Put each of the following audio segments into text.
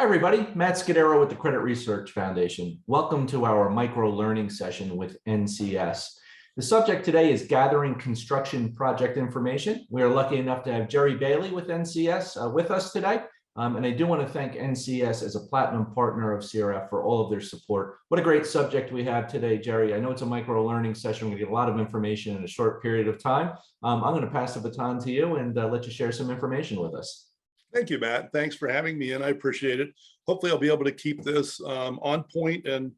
Hi, everybody. Matt Scudero with the Credit Research Foundation. Welcome to our micro learning session with NCS. The subject today is gathering construction project information. We are lucky enough to have Jerry Bailey with NCS with us today. And I do want to thank NCS as a platinum partner of CRF for all of their support. What a great subject we have today, Jerry. I know it's a micro learning session. We're going to get a lot of information in a short period of time. I'm going to pass the baton to you and let you share some information with us. Thank you, Matt. Thanks for having me, and I appreciate it. Hopefully, I'll be able to keep this on point and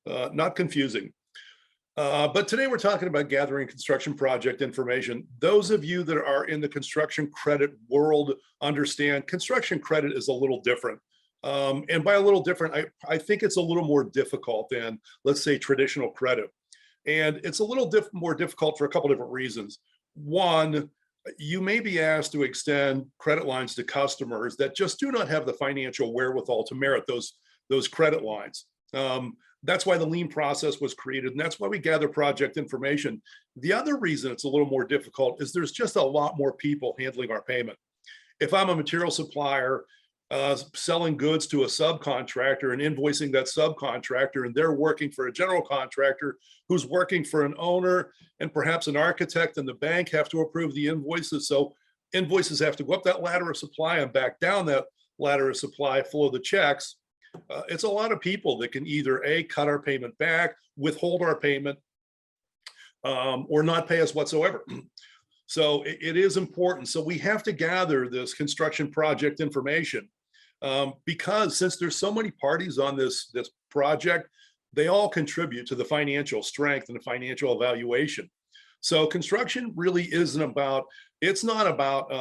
not confusing. But today we're talking about gathering construction project information. Those of you that are in the construction credit world understand construction credit is a little different. And by a little different, I think it's a little more difficult than, let's say, traditional credit. And it's a little more difficult for a couple different reasons. One, you may be asked to extend credit lines to customers that just do not have the financial wherewithal to merit those credit lines. That's why the lien process was created, and that's why we gather project information. The other reason it's a little more difficult is there's just a lot more people handling our payment. If I'm a material supplier selling goods to a subcontractor and invoicing that subcontractor, and they're working for a general contractor who's working for an owner, and perhaps an architect and the bank have to approve the invoices. So invoices have to go up that ladder of supply and back down that ladder of supply, flow the checks. It's a lot of people that can either A, cut our payment back, withhold our payment, or not pay us whatsoever. So it is important. So we have to gather this construction project information because since there's so many parties on this project, they all contribute to the financial strength and the financial evaluation. So construction really isn't about, it's not about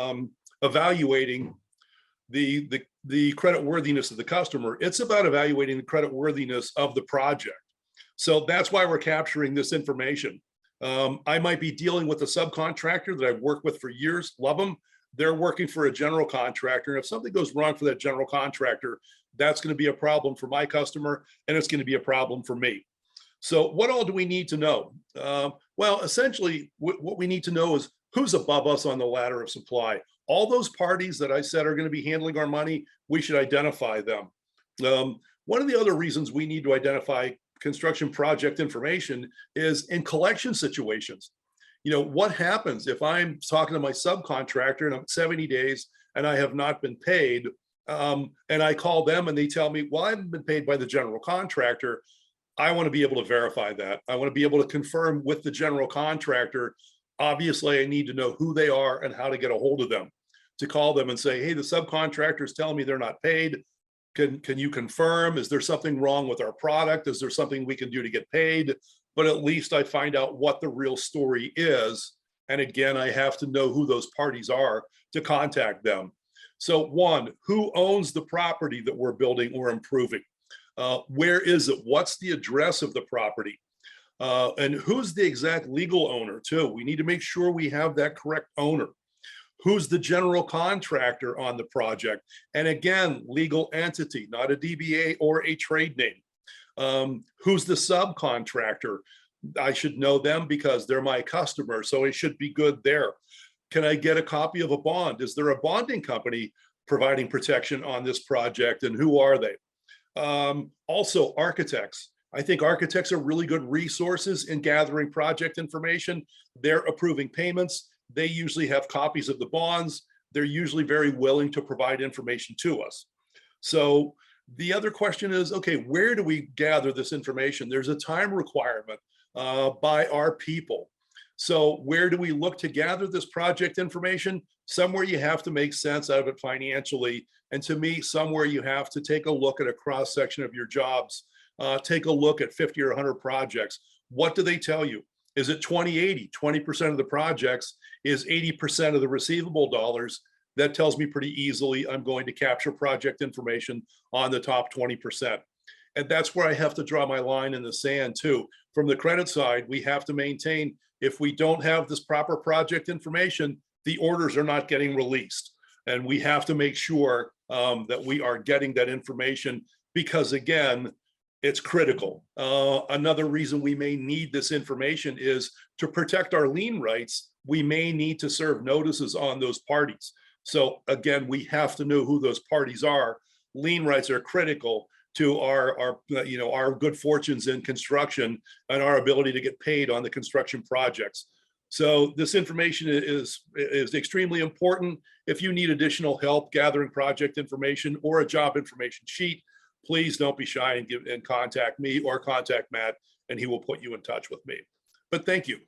evaluating the credit worthiness of the customer. It's about evaluating the credit worthiness of the project. So that's why we're capturing this information. I might be dealing with a subcontractor that I've worked with for years, love them. They're working for a general contractor. And if something goes wrong for that general contractor, that's going to be a problem for my customer, and it's going to be a problem for me. So what all do we need to know? Well, essentially, what we need to know is who's above us on the ladder of supply. All those parties that I said are going to be handling our money, we should identify them. One of the other reasons we need to identify construction project information is in collection situations. You know, what happens if I'm talking to my subcontractor and I'm 70 days and I have not been paid, and I call them and they tell me, well, I haven't been paid by the general contractor. I want to be able to verify that. I want to be able to confirm with the general contractor. Obviously, I need to know who they are and how to get a hold of them, to call them and say, hey, the subcontractor is telling me they're not paid. Can you confirm? Is there something wrong with our product? Is there something we can do to get paid? But at least I find out what the real story is. And again, I have to know who those parties are to contact them. So one, who owns the property that we're building or improving? Where is it? What's the address of the property? And who's the exact legal owner too? We need to make sure we have that correct owner. Who's the general contractor on the project? And again, legal entity, not a DBA or a trade name. Who's the subcontractor? I should know them because they're my customer, so it should be good there. Can I get a copy of a bond? Is there a bonding company providing protection on this project, and who are they? Also, architects. I think architects are really good resources in gathering project information. They're approving payments. They usually have copies of the bonds. They're usually very willing to provide information to us. So the other question is, okay, where do we gather this information? There's a time requirement by our people. So where do we look to gather this project information? Somewhere you have to make sense out of it financially. And to me, somewhere you have to take a look at a cross section of your jobs. Take a look at 50 or 100 projects. What do they tell you? Is it 20-80? 20% of the projects is 80% of the receivable dollars. That tells me pretty easily I'm going to capture project information on the top 20%. And that's where I have to draw my line in the sand too. From the credit side, we have to maintain, if we don't have this proper project information, the orders are not getting released. And we have to make sure that we are getting that information because, again, it's critical. Another reason we may need this information is to protect our lien rights. We may need to serve notices on those parties. So again, we have to know who those parties are lien rights are critical to our good fortunes in construction and our ability to get paid on the construction projects. So this information is extremely important. If you need additional help gathering project information or a job information sheet, please don't be shy and contact me or contact Matt, and he will put you in touch with me. But thank you.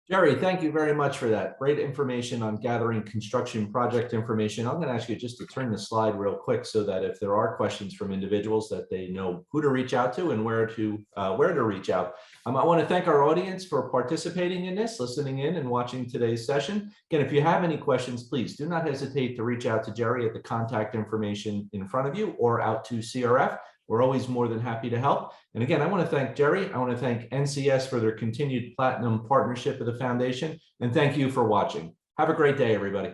Jerry, thank you very much for that. Great information on gathering construction project information. I'm going to ask you just to turn the slide real quick so that if there are questions from individuals that they know who to reach out to and where to reach out. I want to thank our audience for participating in this, listening in and watching today's session. Again, if you have any questions, please do not hesitate to reach out to Jerry at the contact information in front of you or out to CRF. We're always more than happy to help. And again, I want to thank Jerry. I want to thank NCS for their continued platinum partnership with the foundation. And thank you for watching. Have a great day, everybody.